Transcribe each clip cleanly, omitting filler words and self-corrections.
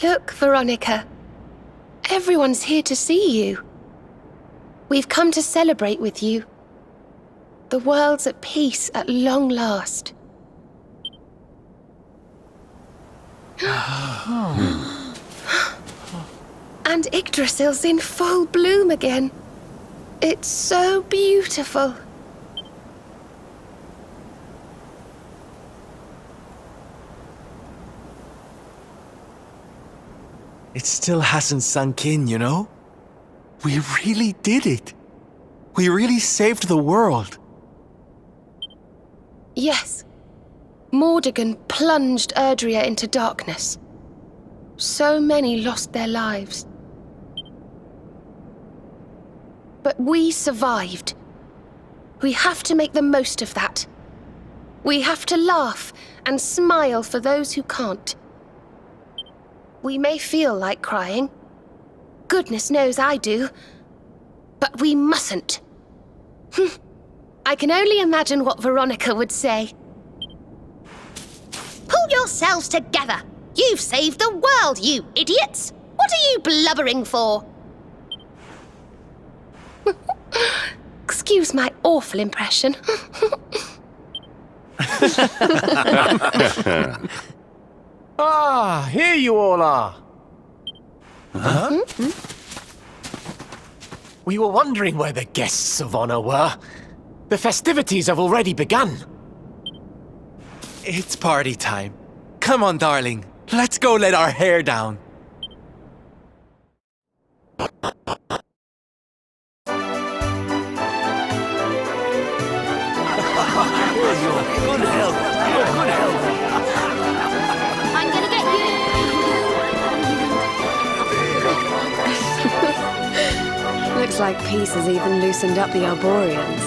Look, Veronica. Everyone's here to see you. We've come to celebrate with you. The world's at peace at long last. And Yggdrasil's in full bloom again. It's so beautiful. It still hasn't sunk in, you know? We really did it. We really saved the world. Yes. Mordegon plunged Erdrea into darkness. So many lost their lives. But we survived. We have to make the most of that. We have to laugh and smile for those who can't. We may feel like crying. Goodness knows I do. But we mustn't. I can only imagine what Veronica would say. Pull yourselves together! You've saved the world, you idiots! What are you blubbering for? Excuse my awful impression. Ah, here you all are. Huh? We were wondering where the guests of honor were. The festivities have already begun. It's party time. Come on, darling. Let's go let our hair down. Good health. Good health. I'm gonna get you! Looks like peace has even loosened up the Arborians.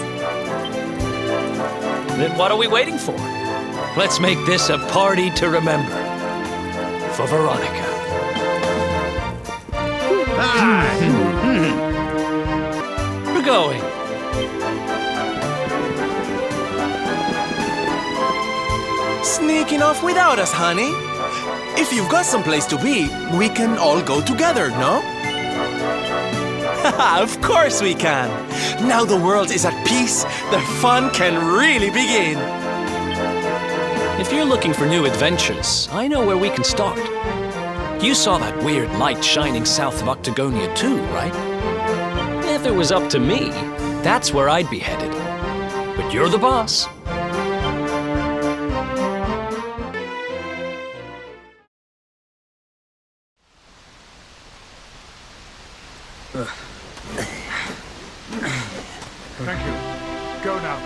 Then what are we waiting for? Let's make this a party to remember. For Veronica. We're going. Sneaking off without us, honey. If you've got someplace to be, we can all go together, no? Of course we can. Now the world is at peace, the fun can really begin. If you're looking for new adventures, I know where we can start. You saw that weird light shining south of Octagonia too, right? If it was up to me, that's where I'd be headed. But you're the boss. Thank you. Go now.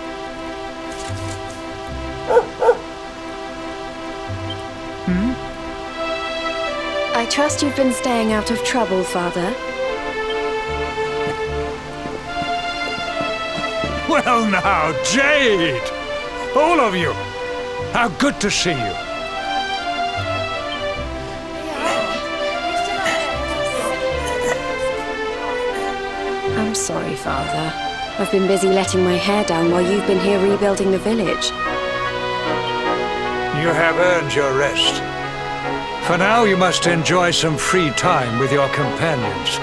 I trust you've been staying out of trouble, Father. Well now, Jade! All of you! How good to see you. I'm sorry, Father. I've been busy letting my hair down while you've been here rebuilding the village. You have earned your rest. For now, you must enjoy some free time with your companions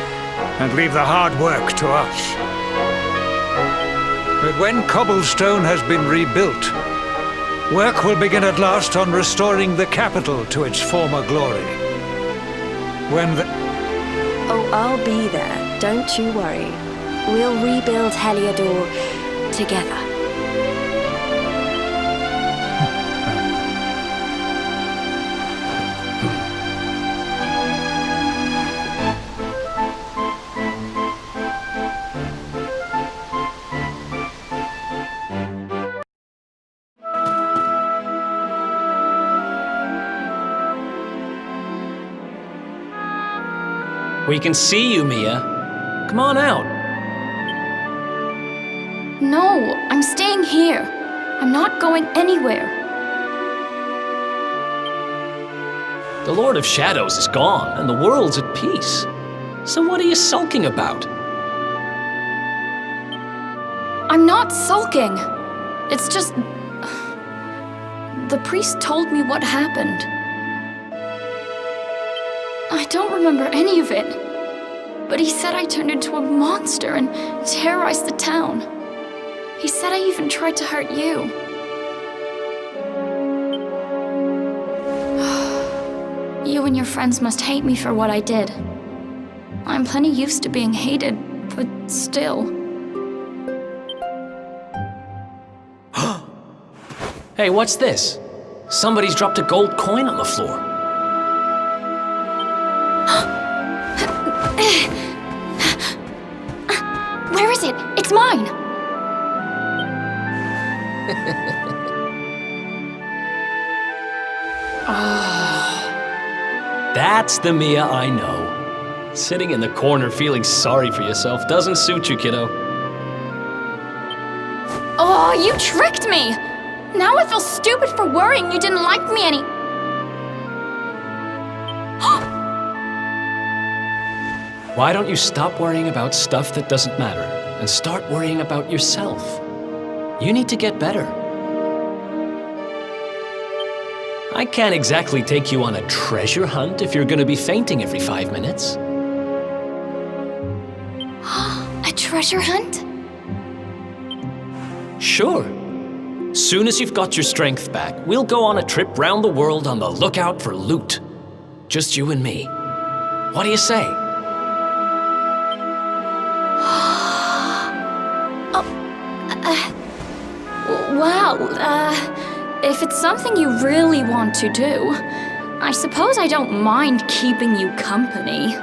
and leave the hard work to us. But when cobblestone has been rebuilt, work will begin at last on restoring the capital to its former glory. When the... Oh, I'll be there. Don't you worry. We'll rebuild Heliodor together. We can see you, Mia. Come on out. No, I'm staying here. I'm not going anywhere. The Lord of Shadows is gone, and the world's at peace. So what are you sulking about? I'm not sulking. It's just... The priest told me what happened. I don't remember any of it. But he said I turned into a monster and terrorized the town. He said I even tried to hurt you. You and your friends must hate me for what I did. I'm plenty used to being hated, but still. Hey, what's this? Somebody's dropped a gold coin on the floor. Where is it? It's mine! That's the Mia I know. Sitting in the corner feeling sorry for yourself doesn't suit you, kiddo. Oh, you tricked me! Now I feel stupid for worrying you didn't like me any... Why don't you stop worrying about stuff that doesn't matter and start worrying about yourself? You need to get better. I can't exactly take you on a treasure hunt if you're gonna be fainting every 5 minutes. A treasure hunt? Sure. Soon as you've got your strength back, we'll go on a trip round the world on the lookout for loot. Just you and me. What do you say? Well, if it's something you really want to do, I suppose I don't mind keeping you company.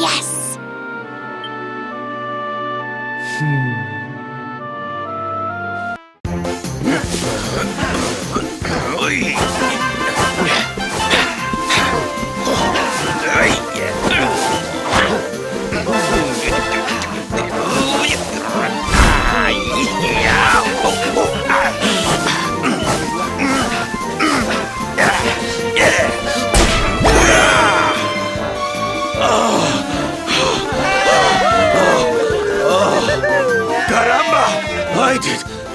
Yes!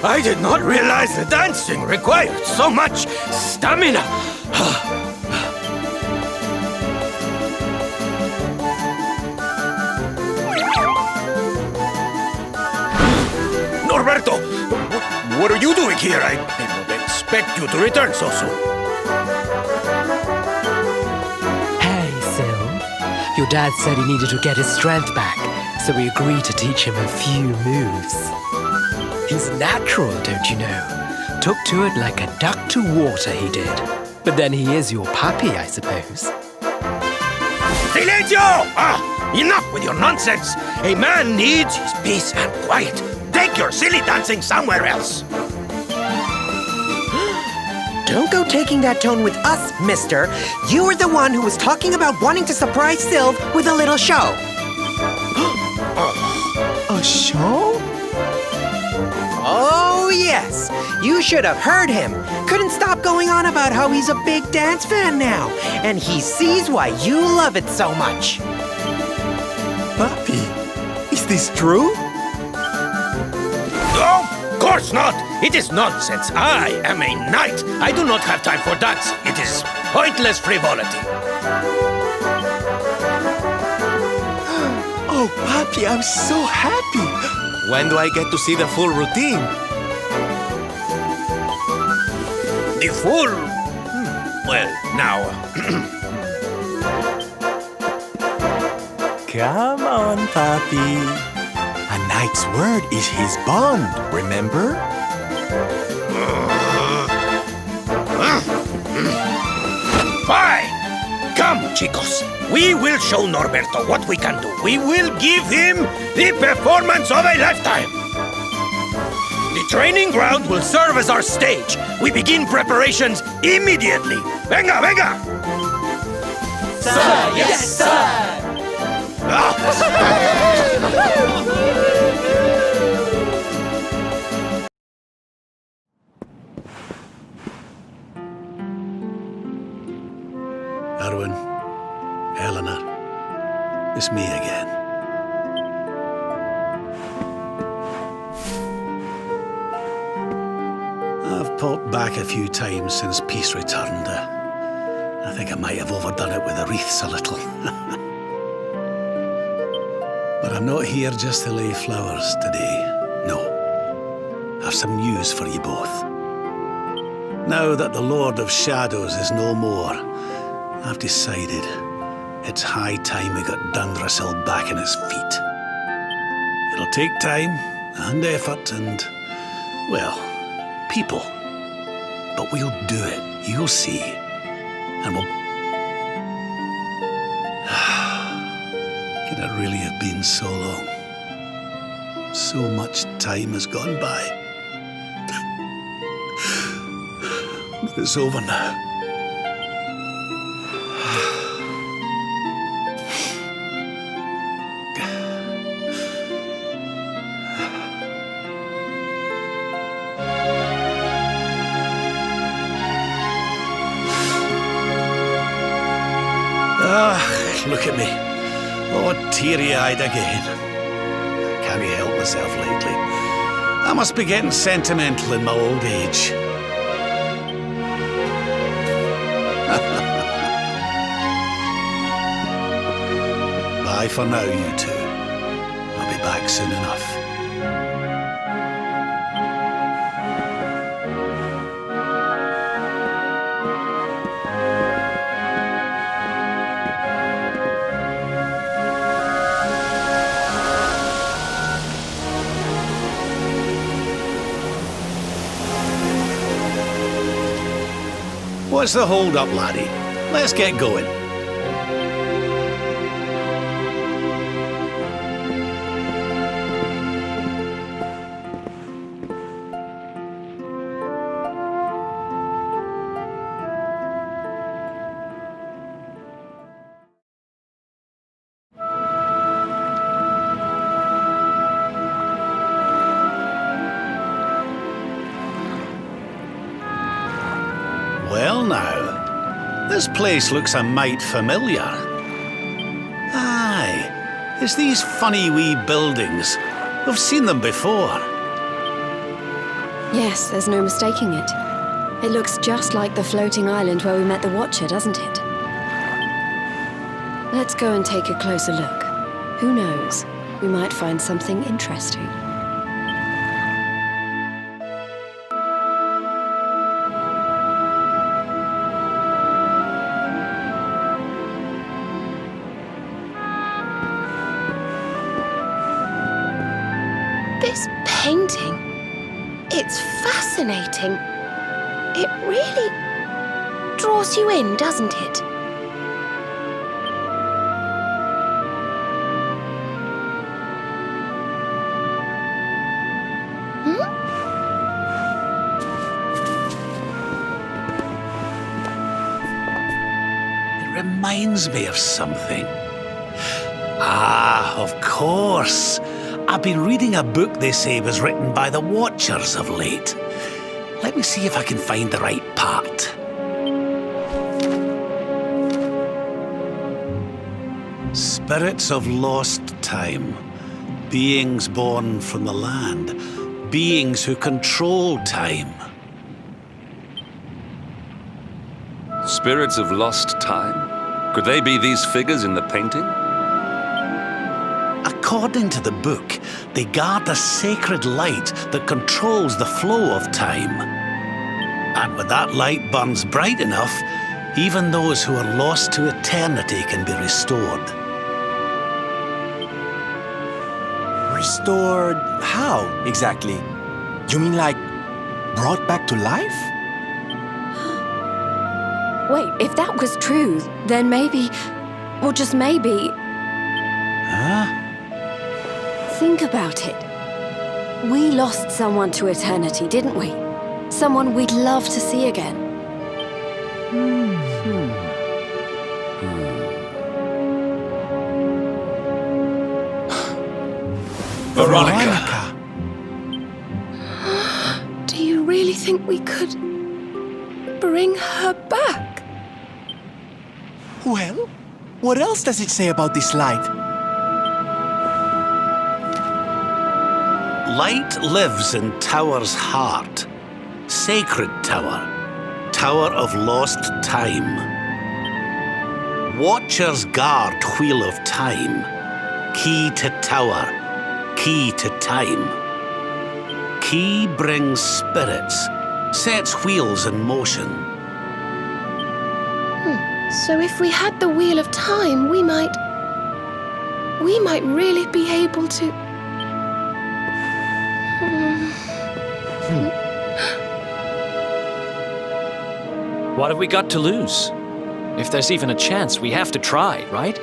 I did not realize the dancing required so much stamina. Norberto, what are you doing here? I did not expect you to return so soon. Hey, Sil. Your dad said he needed to get his strength back, so we agreed to teach him a few moves. He's natural, don't you know? Took to it like a duck to water, he did. But then he is your puppy, I suppose. Silencio! Enough with your nonsense! A man needs his peace and quiet. Take your silly dancing somewhere else. Don't go taking that tone with us, mister. You were the one who was talking about wanting to surprise Sylv with a little show. A show? Oh, yes. You should have heard him. Couldn't stop going on about how he's a big dance fan now. And he sees why you love it so much. Papi, is this true? Oh, of course not. It is nonsense. I am a knight. I do not have time for dancing. It is pointless frivolity. Oh, Papi, I'm so happy. When do I get to see the full routine? The full... Well, now... Come on, Papi. A knight's word is his bond, remember? Fine! Come, chicos. We will show Norberto what we can do. We will give him the performance of a lifetime. The training ground will serve as our stage. We begin preparations immediately. Venga, venga! Sir, yes, sir! Erwin, Helena, it's me again. popped back a few times since peace returned. I think I might have overdone it with the wreaths a little. But I'm not here just to lay flowers today, no. I've some news for you both. Now that the Lord of Shadows is no more, I've decided it's high time we got Dundrasil back on his feet. It'll take time and effort and, well, people. But we'll do it, you'll see. And we'll... Can it really have been so long? So much time has gone by. But it's over now. Look at me. Oh, teary-eyed again. Can't help myself lately. I must be getting sentimental in my old age. Bye for now, you two. I'll be back soon enough. What's the hold-up, laddie? Let's get going. Well now, this place looks a mite familiar. Aye, it's these funny wee buildings. We've seen them before. Yes, there's no mistaking it. It looks just like the floating island where we met the Watcher, doesn't it? Let's go and take a closer look. Who knows? We might find something interesting. This painting, it's fascinating. It really draws you in, doesn't it? It reminds me of something. Ah, of course. I've been reading a book they say was written by the Watchers of late. Let me see if I can find the right part. Spirits of lost time. Beings born from the land. Beings who control time. Spirits of lost time? Could they be these figures in the painting? According to the book, they guard a sacred light that controls the flow of time. And when that light burns bright enough, even those who are lost to eternity can be restored. Restored how, exactly? You mean like brought back to life? Wait, if that was true, then maybe, or just maybe... Huh? Think about it. We lost someone to eternity, didn't we? Someone we'd love to see again. Veronica! Do you really think we could bring her back? Well, what else does it say about this light? Light lives in Tower's heart. Sacred tower. Tower of lost time. Watchers guard wheel of time. Key to tower. Key to time. Key brings spirits. Sets wheels in motion. So if we had the Wheel of Time, we might really be able to... What have we got to lose? If there's even a chance, we have to try, right?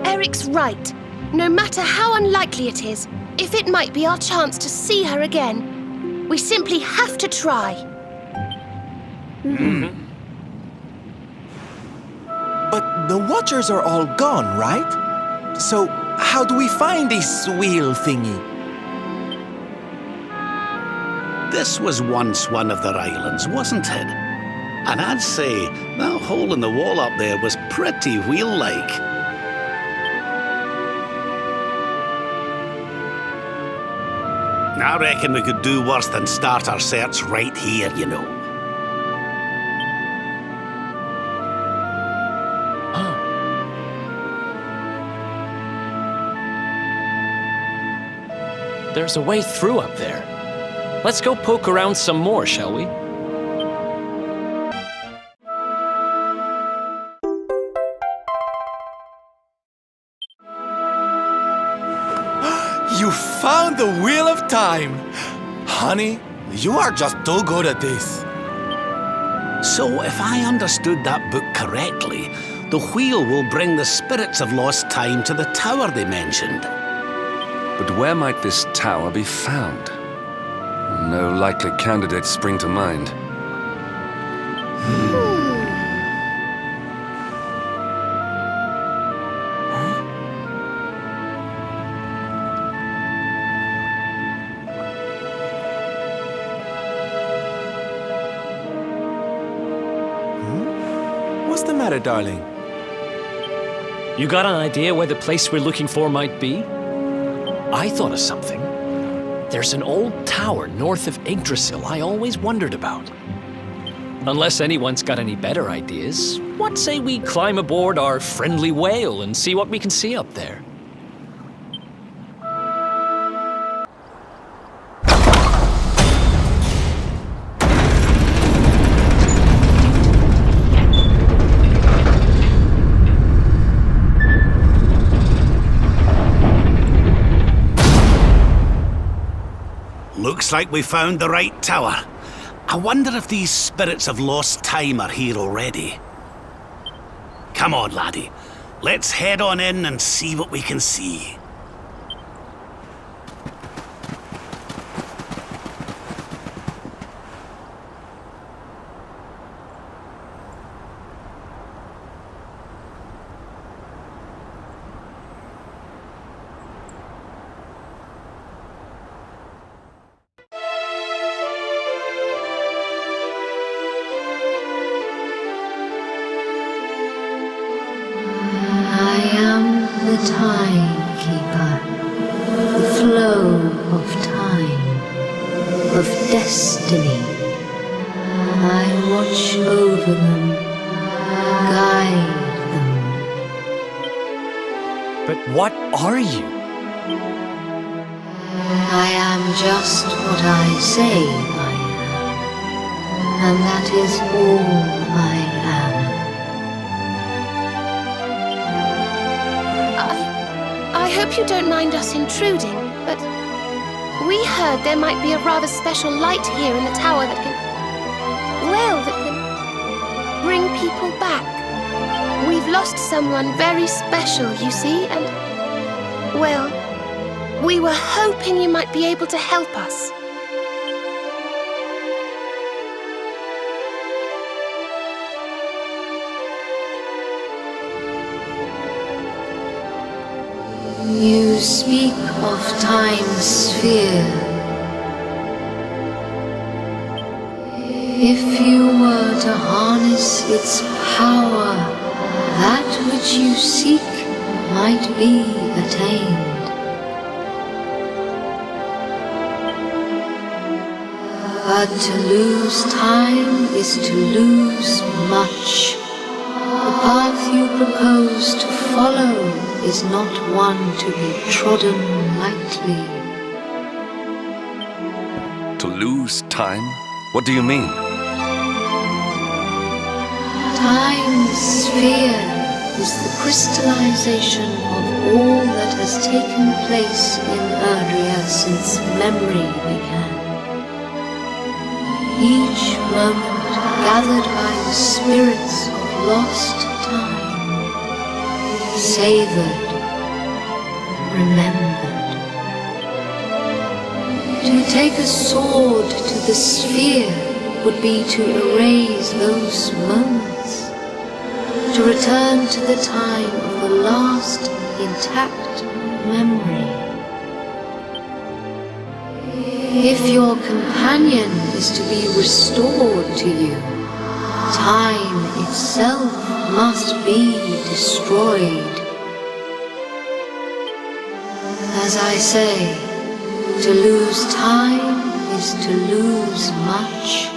Eric's right. No matter how unlikely it is, if it might be our chance to see her again, we simply have to try. But the Watchers are all gone, right? So how do we find this wheel thingy? This was once one of their islands, wasn't it? And I'd say that hole in the wall up there was pretty wheel-like. I reckon we could do worse than start our search right here, you know. There's a way through up there. Let's go poke around some more, shall we? You found the Wheel of Time! Honey, you are just too good at this. So, if I understood that book correctly, the wheel will bring the spirits of lost time to the tower they mentioned. But where might this tower be found? No likely candidates spring to mind. What's the matter, darling? You got an idea where the place we're looking for might be? I thought of something. There's an old tower north of Yggdrasil I always wondered about. Unless anyone's got any better ideas, what say we climb aboard our friendly whale and see what we can see up there? Looks like we found the right tower. I wonder if these spirits of lost time are here already. Come on, laddie. Let's head on in and see what we can see. The timekeeper, the flow of time, of destiny. I watch over them, guide them. But what are you? I am just what I say I am, and that is all I am. I hope you don't mind us intruding, but we heard there might be a rather special light here in the tower that can bring people back. We've lost someone very special, you see, and, well, we were hoping you might be able to help us. You speak of time's sphere. If you were to harness its power, that which you seek might be attained. But to lose time is to lose much. The path you propose to follow is not one to be trodden lightly. To lose time? What do you mean? Time's sphere is the crystallization of all that has taken place in Erdrea since memory began. Each moment gathered by the spirits of lost time, savored, remembered. To take a sword to the sphere would be to erase those moments, to return to the time of the last intact memory. If your companion is to be restored to you, time itself must be destroyed. As I say, to lose time is to lose much.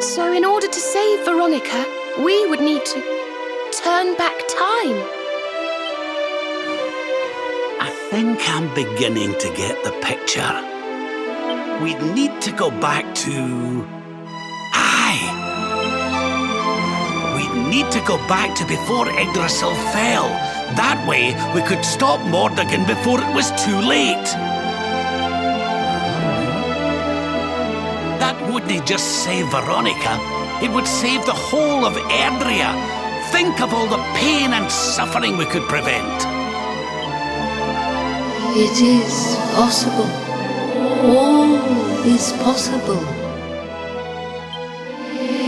So in order to save Veronica, we would need to turn back time. I think I'm beginning to get the picture. We'd need to go back to... Aye! We'd need to go back to before Yggdrasil fell. That way, we could stop Mordegon before it was too late. That wouldn't just save Veronica. It would save the whole of Erdrea. Think of all the pain and suffering we could prevent. It is possible. All is possible.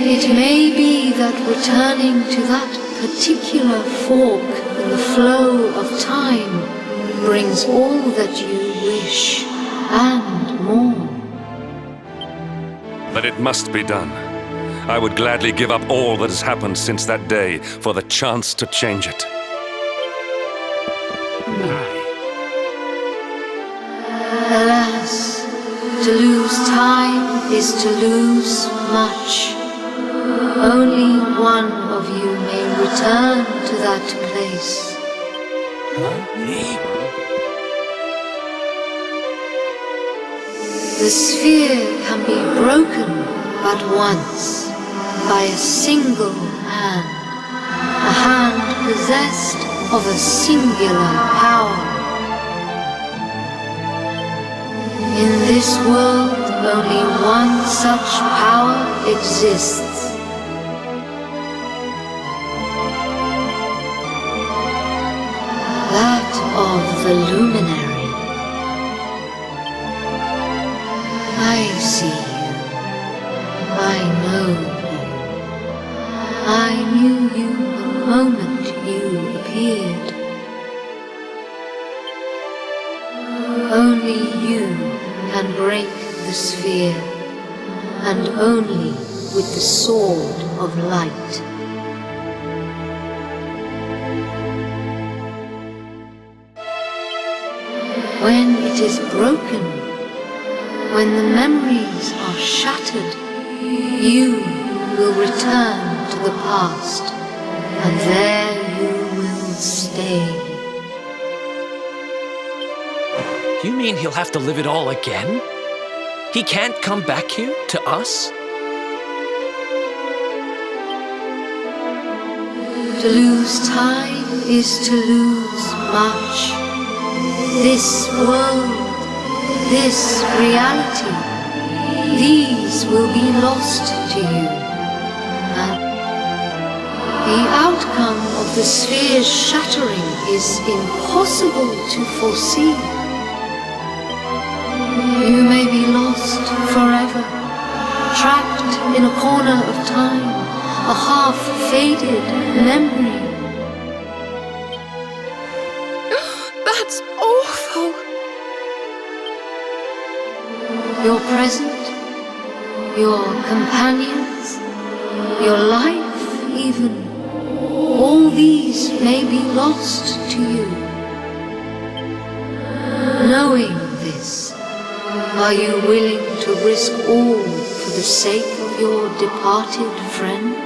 It may be that returning to that particular fork in the flow of time brings all that you wish and more. But it must be done. I would gladly give up all that has happened since that day for the chance to change it. Alas, to lose time is to lose much. Only one of you may return to that place. The sphere can be broken but once, by a single hand, a hand possessed of a singular power. In this world, only one such power exists. That of the luminary. I see you. I know you. I knew you the moment you appeared. Only you can break the sphere, and only with the sword of light. When it is broken, when the memories are shattered, you will return to the past, and there you will stay. You mean he'll have to live it all again? He can't come back here, to us? To lose time is to lose much. This world, this reality, these will be lost to you. And the outcome of the sphere's shattering is impossible to foresee. You may be lost forever, trapped in a corner of time, a half-faded memory. That's awful. Your present, your companions, your life even, All these may be lost to you. Knowing this, are you willing to risk all for the sake of your departed friend?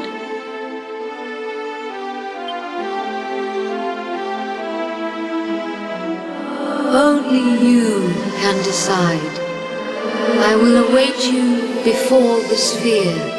Only you can decide. I will await you before the sphere.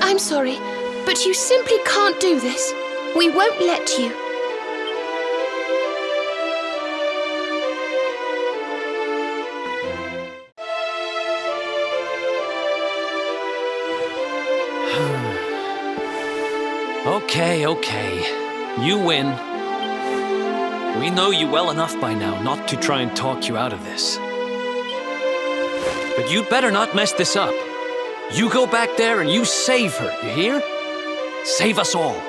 I'm sorry, but you simply can't do this. We won't let you. Okay. You win. We know you well enough by now not to try and talk you out of this. But you'd better not mess this up. You go back there and you save her, you hear? Save us all.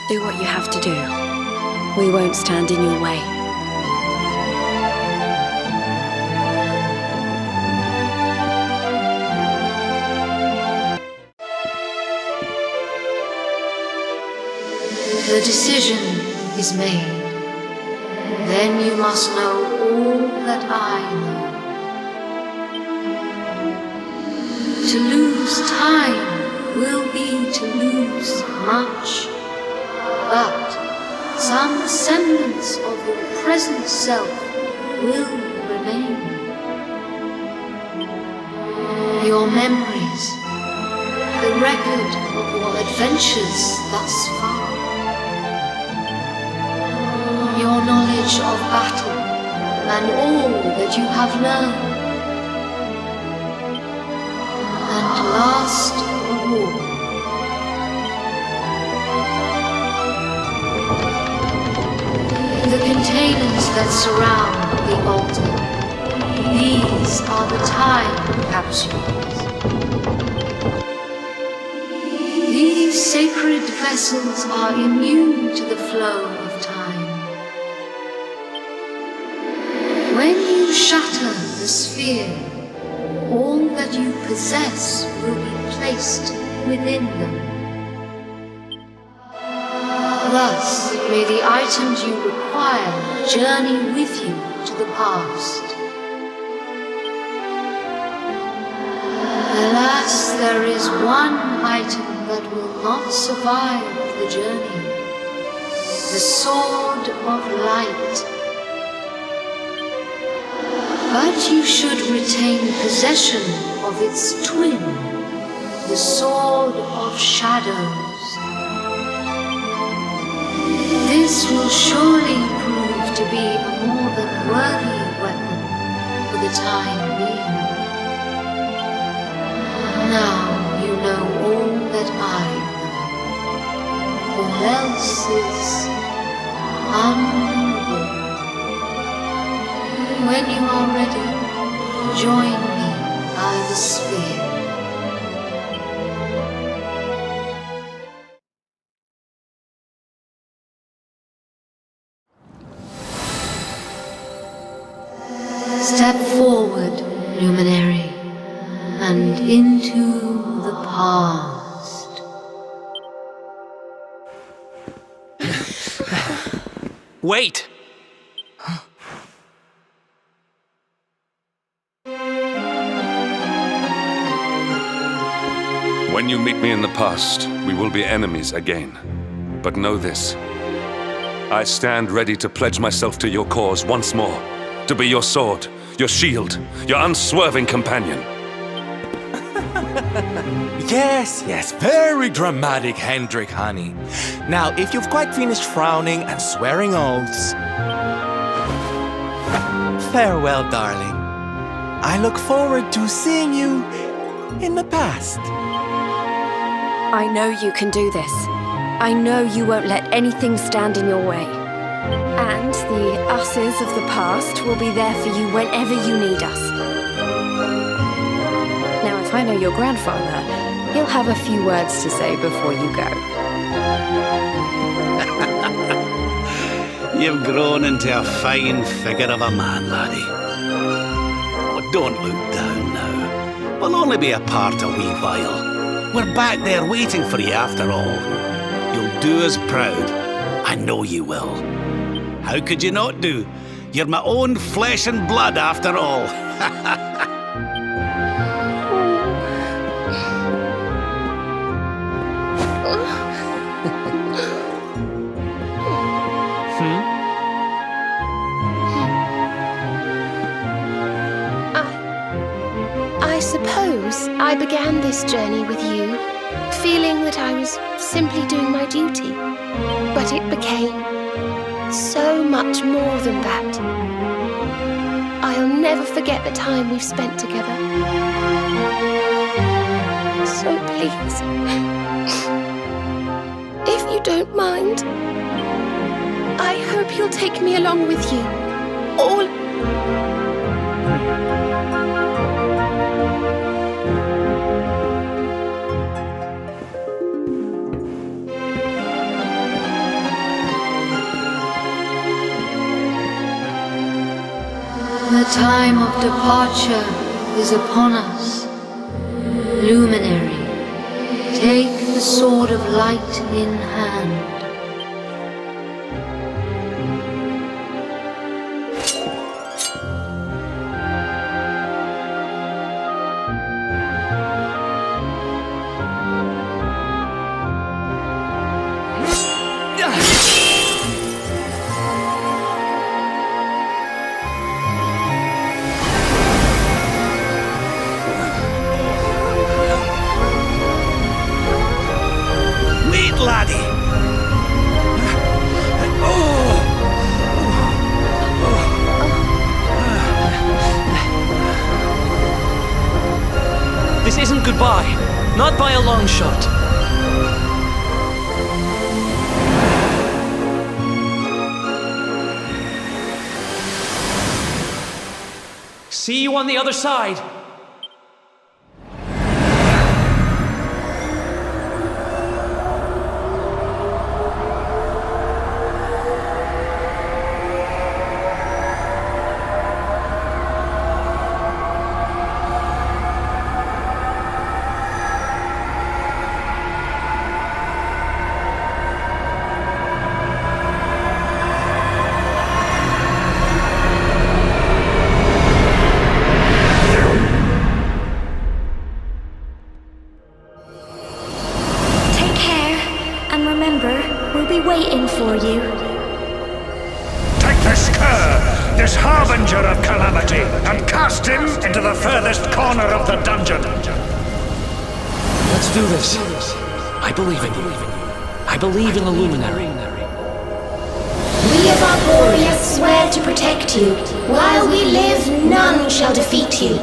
Do what you have to do. We won't stand in your way. The decision is made. Then you must know all that I know. To lose time will be to lose much, but some semblance of your present self will remain. Your memories, the record of your adventures thus far, your knowledge of battle and all that you have learned. And last of all, the containers that surround the altar. These are the time capsules. These sacred vessels are immune to the flow of time. When you shatter the sphere, all that you possess will be placed within them. Thus, may the items you require journey with you to the past. Alas, there is one item that will not survive the journey. The Sword of Light. But you should retain possession of its twin, the Sword of Shadows. This will surely prove to be a more than worthy weapon for the time being. Now you know all that I know. All else is unknowable. When you are ready, join me by the sphere. Step forward, luminary, and into the past. Wait! When you meet me in the past, we will be enemies again. But know this. I stand ready to pledge myself to your cause once more. To be your sword, your shield, your unswerving companion. Yes, very dramatic, Hendrik, honey. Now, if you've quite finished frowning and swearing oaths... Farewell, darling. I look forward to seeing you in the past. I know you can do this. I know you won't let anything stand in your way. And the us's of the past will be there for you whenever you need us. Now, if I know your grandfather, he'll have a few words to say before you go. You've grown into a fine figure of a man, laddie. Oh, don't look down now. We'll only be apart a wee while. We're back there waiting for you after all. You'll do us proud. I know you will. How could you not do? You're my own flesh and blood after all. I suppose I began this journey with you, feeling that I was simply doing my duty. But it became so much more than that. I'll never forget the time we've spent together. So please, if you don't mind, I hope you'll take me along with you. All... The time of departure is upon us. Luminary, take the sword of light in hand. This isn't goodbye. Not by a long shot. See you on the other side. Waiting for you. Take this cur, this harbinger of calamity, and cast him into the furthest corner of the dungeon. Let's do this. I believe in you. I believe in the Luminary. We of Arborea swear to protect you. While we live, none shall defeat you.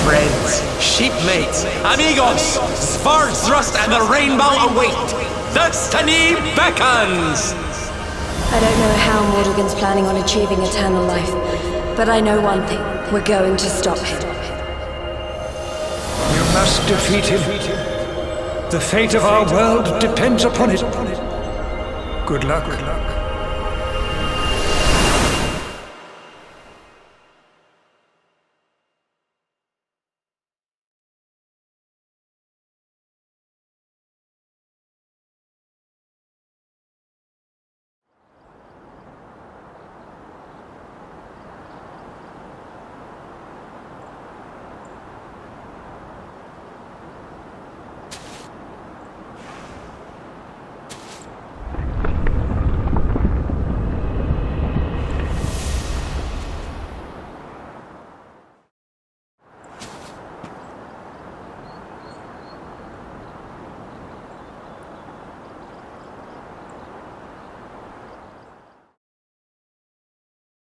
Friends, shipmates, amigos, Svar's thrust and the rainbow await. Destiny beckons! I don't know how Mordegon's planning on achieving eternal life, but I know one thing. We're going to stop him. You must defeat him. The fate of our world depends upon it. Good luck.